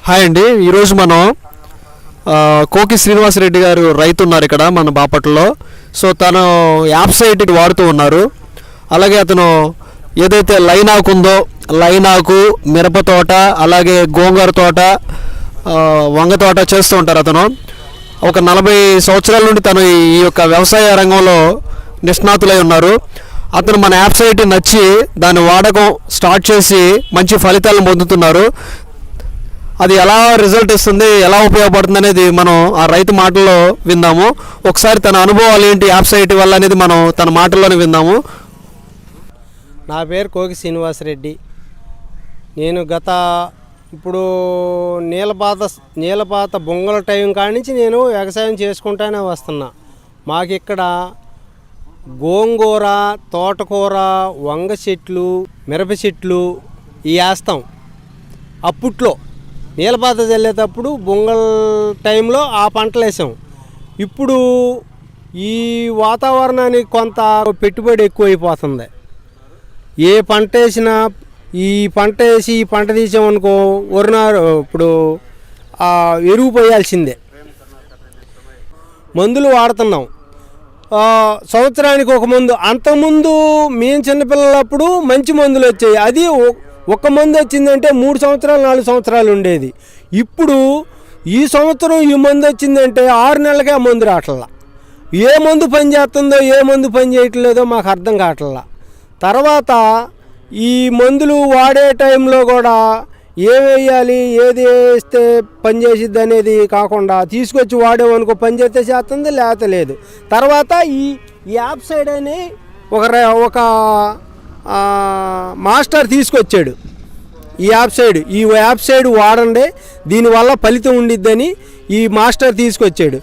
Hi అండి. ఈరోజు మనం కోకి శ్రీనివాసరెడ్డి గారు రైతు ఉన్నారు ఇక్కడ మన బాపట్లలో. సో తను యాప్సైట్ వాడుతూ ఉన్నారు. అలాగే అతను ఏదైతే లైన్ ఆకు ఉందో లైన్ ఆకు, మిరప తోట, అలాగే గోంగూర తోట, వంగ తోట చేస్తూ ఉంటారు. అతను ఒక 40 సంవత్సరాల నుండి తను ఈ యొక్క వ్యవసాయ రంగంలో నిష్ణాతులై ఉన్నారు. అతను మన యాప్సైట్ నచ్చి దాని వాడకం స్టార్ట్ చేసి మంచి ఫలితాలను పొందుతున్నారు. అది ఎలా రిజల్ట్ ఇస్తుంది, ఎలా ఉపయోగపడుతుంది అనేది మనం ఆ రైతు మాటల్లో విందాము. ఒకసారి తన అనుభవాలు ఏంటి యాప్సైట్ వల్ల అనేది మనం తన మాటల్లోనే విందాము. నా పేరు కోకి శ్రీనివాసరెడ్డి. నేను ఇప్పుడు నీలపాత బొంగల టైం కాడి నుంచి నేను వ్యవసాయం చేసుకుంటానే వస్తున్నా. మాకు ఇక్కడ గోంగూర, తోటకూర, వంగ చెట్లు, మిరప చెట్లు ఇవి వేస్తాం. అప్పట్లో నీలపాత చల్లేటప్పుడు బొంగల్ టైంలో ఆ పంటలు వేసాం. ఇప్పుడు ఈ వాతావరణానికి కొంత పెట్టుబడి ఎక్కువైపోతుంది. ఏ పంట వేసినా ఈ పంట వేసి ఈ పంట తీసామనుకో ఇప్పుడు ఎరువు పోయాల్సిందే. మందులు వాడుతున్నాం సంవత్సరానికి ఒక మందు. అంతకుముందు మేము చిన్నపిల్లలప్పుడు మంచి మందులు వచ్చాయి. అది ఒక మందు వచ్చిందంటే 3 సంవత్సరాలు 4 సంవత్సరాలు ఉండేది. ఇప్పుడు ఈ సంవత్సరం ఈ మందు వచ్చిందంటే 6 నెలలకే ఆ మందు రావట్లా. ఏ మందు పని చేస్తుందో ఏ మందు పని చేయట్లేదో మాకు అర్థం కావట్లా. తర్వాత ఈ మందులు వాడే టైంలో కూడా ఏం వేయాలి, ఏది వేస్తే పని చేసిద్ది అనేది కాకుండా తీసుకొచ్చి వాడేవనుకో పని చేస్తే చేస్తుంది, లేకపోతే లేదు. తర్వాత ఈ యాప్సైట్ అని ఒక మాస్టర్ తీసుకొచ్చాడు. ఈ యాప్సైడ్ వాడండి, దీనివల్ల ఫలితం ఉండిద్దని ఈ మాస్టర్ తీసుకొచ్చాడు.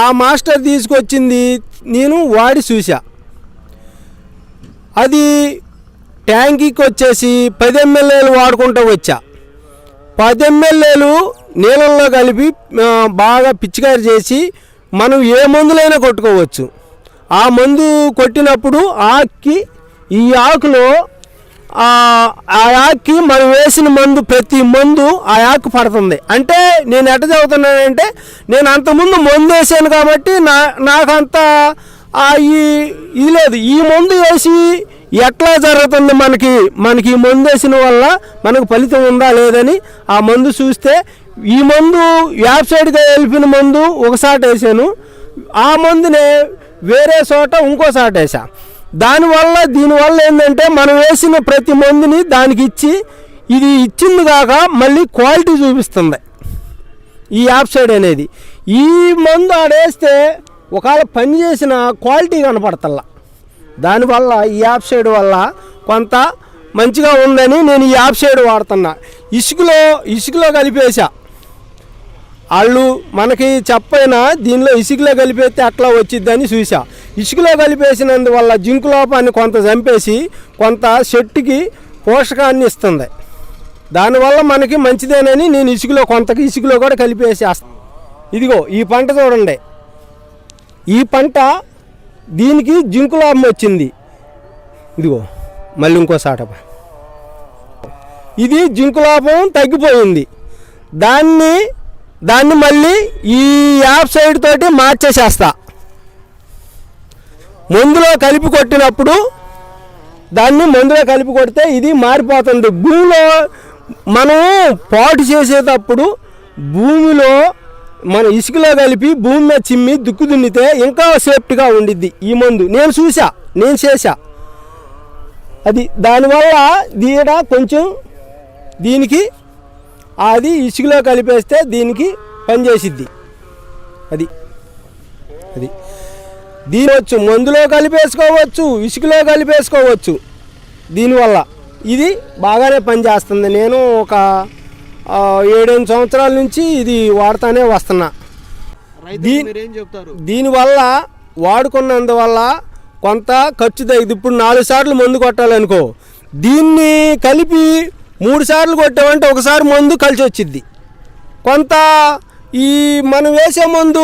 ఆ మాస్టర్ తీసుకొచ్చింది నేను వాడి చూసా. అది ట్యాంకీకి వచ్చేసి 10 ml వాడుకుంటూ వచ్చా. 10 ml నీళ్ళల్లో కలిపి బాగా పిచికారి చేసి మనం ఏ మందులైనా కొట్టుకోవచ్చు. ఆ మందు కొట్టినప్పుడు ఈ ఆకులో ఆ ఆకుకి మనం వేసిన మందు ప్రతి మందు ఆ ఆకు పడుతుంది. అంటే నేను ఎట్ట చదువుతున్నానంటే నేను అంతకుముందు మందు వేసాను కాబట్టి నాకంత ఇది లేదు. ఈ మందు వేసి ఎట్లా జరుగుతుంది మనకి ఈ మందు వేసిన వల్ల మనకు ఫలితం ఉందా లేదని ఆ మందు చూస్తే ఈ మందు యాప్సైడ్గా వెళ్ళిన మందు ఒకసారి వేసాను, ఆ మందునే వేరే చోట ఇంకోసారి వేసా. దీనివల్ల ఏంటంటే మనం వేసిన ప్రతి మందుని దానికి ఇచ్చి ఇది ఇచ్చింది కాక మళ్ళీ క్వాలిటీ చూపిస్తుంది ఈ యాప్సైడ్ అనేది. ఈ మందు ఆడేస్తే ఒకవేళ పని చేసిన క్వాలిటీ కనపడతల్లా. దానివల్ల ఈ యాప్సైడ్ వల్ల కొంత మంచిగా ఉందని నేను ఈ యాప్సైడ్ వాడుతున్నా. ఇసుకలో కలిపేసా. వాళ్ళు మనకి చెప్పైనా దీనిలో ఇసుకలో కలిపేస్తే అట్లా వచ్చిద్దని చూసా. ఇసుకలో కలిపేసినందువల్ల జింకు లోపాన్ని కొంత చంపేసి కొంత చెట్టుకి పోషకాన్ని ఇస్తుంది. దానివల్ల మనకి మంచిదేనని నేను ఇసుకలో కూడా కలిపేసేస్తాను. ఇదిగో ఈ పంట చూడండి. ఈ పంట దీనికి జింకు లాభం వచ్చింది. ఇదిగో మళ్ళీ ఇంకోసాట ఇది జింకు లాభం తగ్గిపోయింది. దాన్ని మళ్ళీ ఈ యాప్సైడ్ తోటి మార్చేసేస్తా. మందులో కలిపి కొట్టినప్పుడు మందులో కలిపి కొడితే ఇది మారిపోతుంది. భూమిలో మనం పాటు చేసేటప్పుడు భూమిలో మన ఇసుకలో కలిపి భూమి మీద చిమ్మి దుక్కు దున్నితే ఇంకా సేఫ్టీగా ఉండిద్ది ఈ మందు. నేను చేసా అది. దానివల్ల కొంచెం దీనికి అది ఇసుకలో కలిపేస్తే దీనికి పనిచేసిద్ది. అది దీనివచ్చు మందులో కలిపేసుకోవచ్చు, ఇసుకలో కలిపేసుకోవచ్చు. దీనివల్ల ఇది బాగానే పనిచేస్తుంది. నేను ఒక 7-8 సంవత్సరాల నుంచి ఇది వాడుతూనే వస్తున్నా. దీనివల్ల వాడుకున్నందువల్ల కొంత ఖర్చు తగ్గింది. ఇప్పుడు 4 సార్లు మందు కొట్టాలనుకో, దీన్ని కలిపి 3 సార్లు కొట్టామంటే ఒకసారి మందు కలిసి వచ్చిద్ది. కొంత మనం వేసే మందు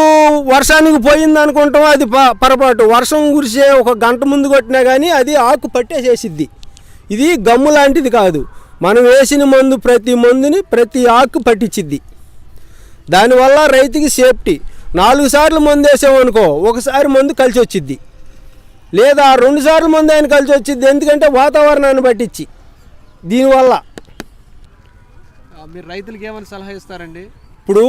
వర్షానికి పోయింది అనుకుంటాం, అది పొరపాటు. వర్షం కురిసే 1 గంట ముందు కొట్టినా కానీ అది ఆకు పట్టేసేసిద్ది. ఇది గమ్ము లాంటిది కాదు. మనం వేసిన మందు ప్రతి మందుని ప్రతి ఆకు పట్టించిద్ది. దానివల్ల రైతుకి సేఫ్టీ. 4 సార్లు మందు వేసామనుకో, ఒకసారి మందు కలిసి వచ్చిద్ది, లేదా 2 సార్లు మందు ఆయన కలిసి వచ్చిద్ది. ఎందుకంటే వాతావరణాన్ని పట్టించి. దీనివల్ల మీరు రైతులకి ఏమైనా సలహా ఇస్తారండి? ఇప్పుడు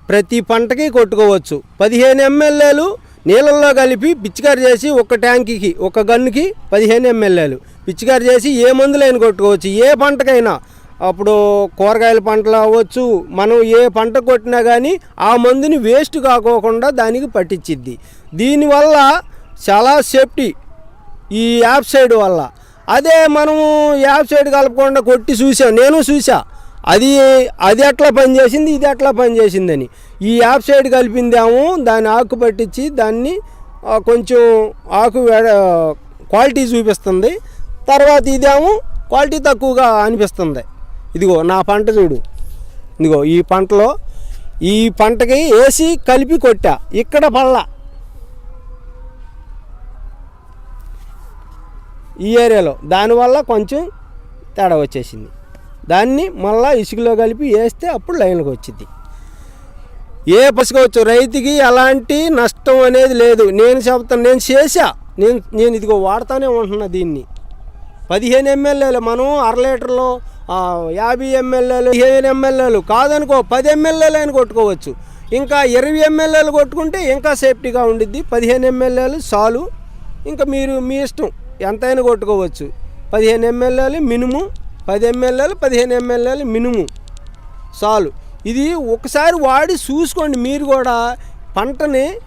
ప్రతి పంటకి కొట్టుకోవచ్చు. 15 ml నీళ్ళల్లో కలిపి పిచికారి చేసి ఒక ట్యాంకీకి ఒక గన్నుకి 15 ml పిచికారి చేసి ఏ మందులైనా కొట్టుకోవచ్చు. ఏ పంటకైనా, అప్పుడు కూరగాయల పంటలు అవ్వచ్చు, మనం ఏ పంట కొట్టినా కానీ ఆ మందుని వేస్ట్ కాకోకుండా దానికి పట్టించిద్ది. దీనివల్ల చాలా సేఫ్టీ ఈ యాప్ సైడ్ వల్ల. అదే మనము యాప్ సైడ్ కలపకుండా కొట్టి చూసాం, నేను చూసా, అది ఎట్లా పనిచేసింది, ఇది ఎట్లా పనిచేసిందని. ఈ యాప్ సైడ్ కలిపిందేమో దాన్ని ఆకు పట్టించి దాన్ని కొంచెం ఆకు క్వాలిటీ చూపిస్తుంది, తర్వాత ఇదేమో క్వాలిటీ తక్కువగా అనిపిస్తుంది. ఇదిగో నా పంట చూడు, ఇదిగో ఈ పంటలో ఈ పంటకి వేసి కలిపి కొట్టా, ఇక్కడ పళ్ళ ఈ ఏరియాలో, దానివల్ల కొంచెం తేడా వచ్చేసింది. దాన్ని మళ్ళీ ఇసుకలో కలిపి వేస్తే అప్పుడు లైన్కి వచ్చింది. ఏ పసుకోవచ్చు, రైతుకి ఎలాంటి నష్టం అనేది లేదు. నేను చెప్తాను, నేను చేసా, నేను ఇదిగో వాడుతూనే ఉంటున్నా దీన్ని. 15 ml మనం 1/2 లీటర్లో 50 ml 15 ml కాదనుకో 10 ml అని కొట్టుకోవచ్చు. ఇంకా 20 ml కొట్టుకుంటే ఇంకా సేఫ్టీగా ఉండిద్ది. 15 ml చాలు, ఇంకా మీరు మీ ఇష్టం ఎంతైనా కొట్టుకోవచ్చు. 15 ml minimum, 10 ml 15 ml minimum చాలు. ఇది ఒకసారి వాడి చూసుకోండి, మీరు కూడా పంటని